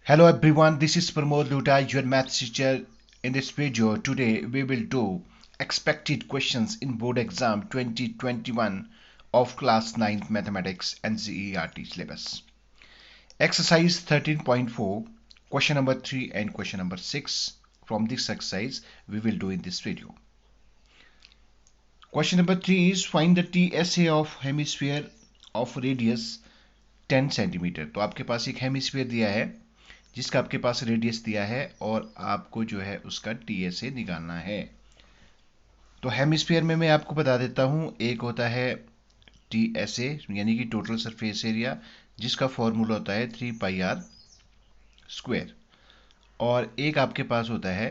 Hello everyone, this is Pramod Luta, your math teacher. In this video, today we will do expected questions in board exam 2021 of class 9th mathematics NCERT syllabus. Exercise 13.4, question number 3 and question number 6 from this exercise we will do in this video. Question number 3 is find the TSA of hemisphere of radius 10 centimetre. तो आपके पास एक hemisphere दिया है जिसका आपके पास radius दिया है और आपको जो है उसका टीएसए निकालना है। तो हेमिस्फीयर में मैं आपको बता देता हूं, एक होता है टीएसए यानी कि टोटल सरफेस एरिया, जिसका फॉर्मूला होता है 3πr स्क्वायर, और एक आपके पास होता है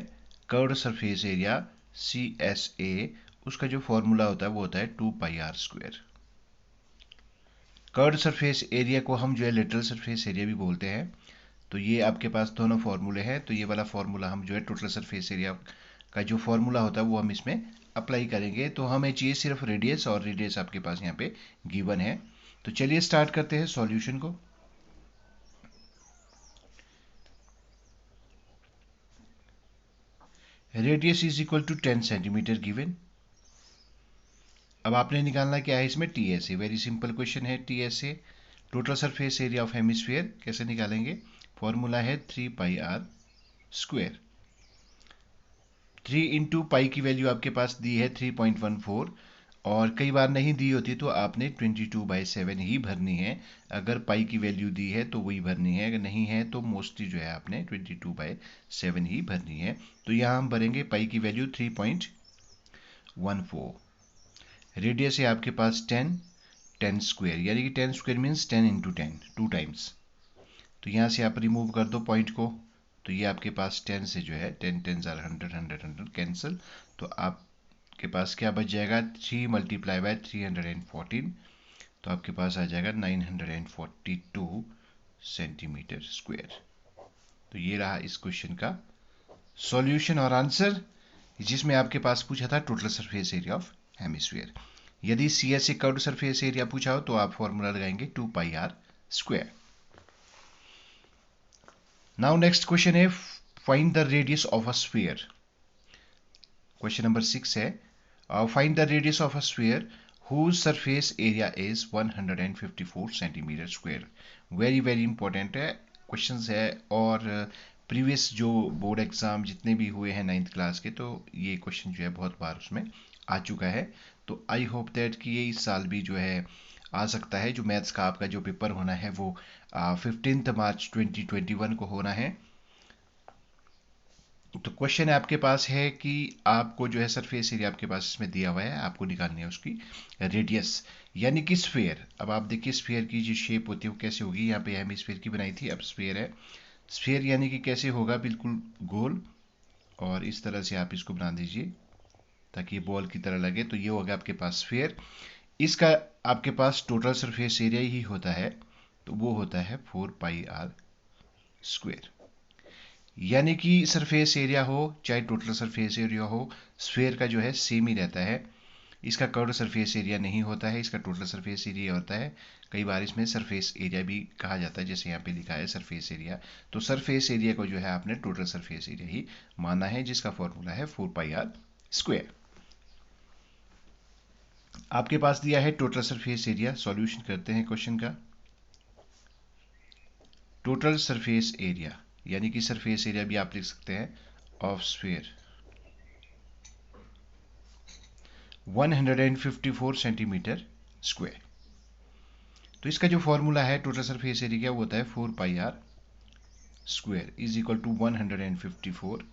कर्व्ड सरफेस एरिया CSA, उसका जो फॉर्मूला होता है वो होता है 2πr square. Curved surface area को हम जो है लिटरल सरफेस एरिया भी बोलते हैं। तो ये आपके पास दोनों फॉर्मूले हैं, तो ये वाला फॉर्मूला हम जो है टोटल सरफेस एरिया का जो फॉर्मूला होता है वो हम इसमें अप्लाई करेंगे। तो हमें चाहिए सिर्फ रेडियस, और रेडियस आपके पास यहाँ पे गिवन है। तो चलिए स्टार्ट करते हैं सॉल्यूशन को। Radius is equal to 10 centimetre given. अब आपने निकालना क्या है इसमें टीएसए। वेरी सिंपल क्वेश्चन है। TSA total surface area of hemisphere कैसे निकालेंगे, फॉर्मूला है 3πr स्क्वायर। 3 इंटू पाई की वैल्यू आपके पास दी है 3.14, और कई बार नहीं दी होती तो आपने 22/7 ही भरनी है। अगर पाई की वैल्यू दी है तो वही भरनी है, अगर नहीं है तो मोस्टली जो है आपने 22/7 ही भरनी है। तो यहाँ हम भरेंगे पाई की वैल्यू 3.14। रेडियस है आपके पास 10 स्क्वायर, यानी कि 10 स्क्वायर मीन्स 10 इंटू 10, 2 टाइम्स। तो यहाँ से आप रिमूव कर दो पॉइंट को, तो ये आपके पास 10 से जो है 10 10 जार 100 100 100 कैंसिल। तो आपके पास क्या बच जाएगा, 3 मल्टीप्लाई बाय 314, तो आपके पास आ जाएगा 942 सेंटीमीटर स्क्वायर। तो ये रहा इस क्वेश्चन का सॉल्यूशन और आंसर, जिसमें आपके पास पूछा था total surface area of hemisphere. यदि CSA कर्व्ड सरफेस एरिया पूछा हो तो आप फॉर्मूला लगाएंगे 2πr square. Now next question है find the radius of a sphere. Question number 6 है find the radius of a sphere whose surface area is 154 centimeter square. very important है questions है, और previous जो बोर्ड एग्जाम जितने भी हुए हैं 9th क्लास के, तो ये क्वेश्चन जो है बहुत बार उसमें आ चुका है। तो आई होप दैट कि ये इस साल भी जो है आ सकता है। जो मैथ्स का आपका जो पेपर होना है वो 15 मार्च 2021 को होना है। तो क्वेश्चन आपके पास है कि आपको जो है सरफेस एरिया आपके पास इसमें दिया हुआ है, आपको निकालनी है उसकी रेडियस, यानी कि स्फीयर। अब आप देखिए स्फीयर की जो शेप होती है वो कैसे होगी। यहाँ पे हेमिस्फीयर की बनाई थी, अब स्फीयर है। स्फीयर यानी कि कैसे होगा, बिल्कुल गोल, और इस तरह से आप इसको बना दीजिए ताकि ये बॉल की तरह लगे। तो ये होगा आपके पास स्फीयर। इसका आपके पास टोटल सरफेस एरिया ही होता है, तो वो होता है 4πr स्क्वायर। यानी कि सरफेस एरिया हो चाहे टोटल सरफेस एरिया हो, स्फीयर का जो है सेम ही रहता है। इसका कर्व्ड सरफेस एरिया नहीं होता है, इसका टोटल सरफेस एरिया होता है। कई बार इसमें सरफेस एरिया भी कहा जाता है, जैसे यहाँ पे लिखा है सरफेस एरिया। तो सरफेस एरिया को जो है आपने टोटल सरफेस एरिया ही माना है, जिसका फॉर्मूला है 4πr स्क्वायर। आपके पास दिया है टोटल सरफेस एरिया। सॉल्यूशन करते हैं क्वेश्चन का। टोटल सरफेस एरिया यानी कि सरफेस एरिया भी आप लिख सकते हैं ऑफ स्फीयर 154 सेंटीमीटर स्क्वायर। तो इसका जो फॉर्मूला है टोटल सरफेस एरिया क्या वो होता है 4πr square is equal to 154।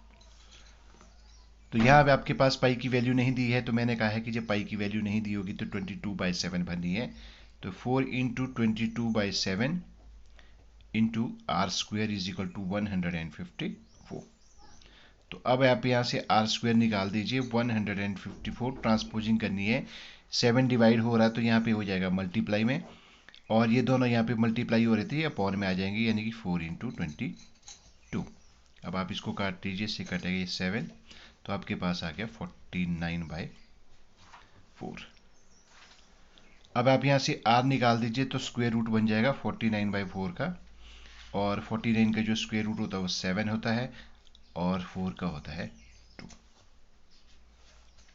तो यहाँ पे आपके पास पाई की वैल्यू नहीं दी है, तो मैंने कहा है कि जब पाई की वैल्यू नहीं दी होगी तो 22/7 भरनी है। तो 4 into 22/7 into R square is equal to 154। तो अब आप यहाँ से आर स्क्वायर निकाल दीजिए। 154 ट्रांसपोजिंग करनी है, 7 डिवाइड हो रहा है तो यहाँ पे हो जाएगा मल्टीप्लाई में, और ये दोनों यहाँ पे मल्टीप्लाई हो रही थी अपॉन में आ जाएंगे, यानी कि 4 इंटू 22। अब आप इसको काट दीजिए, इससे कटेगा ये 7, तो आपके पास आ गया 49/4। अब आप यहाँ से r निकाल दीजिए तो स्क्वायर रूट बन जाएगा 49/4 का, और 49 का जो स्क्वायर रूट होता है वो 7 होता है और 4 का होता है 2।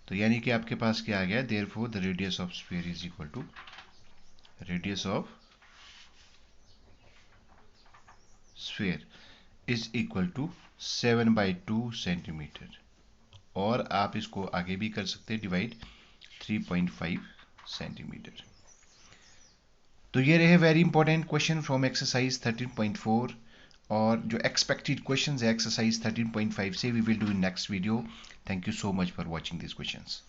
तो यानी कि आपके पास क्या आ गया, therefore the radius of sphere is equal to radius of sphere is equal to 7/2 centimetre. और आप इसको आगे भी कर सकते हैं डिवाइड 3.5 सेंटीमीटर। तो ये रहे very important question from exercise 13.4। और जो एक्सपेक्टेड क्वेश्चंस है एक्सरसाइज 13.5 से we will do in next video. Thank you so much for watching this questions.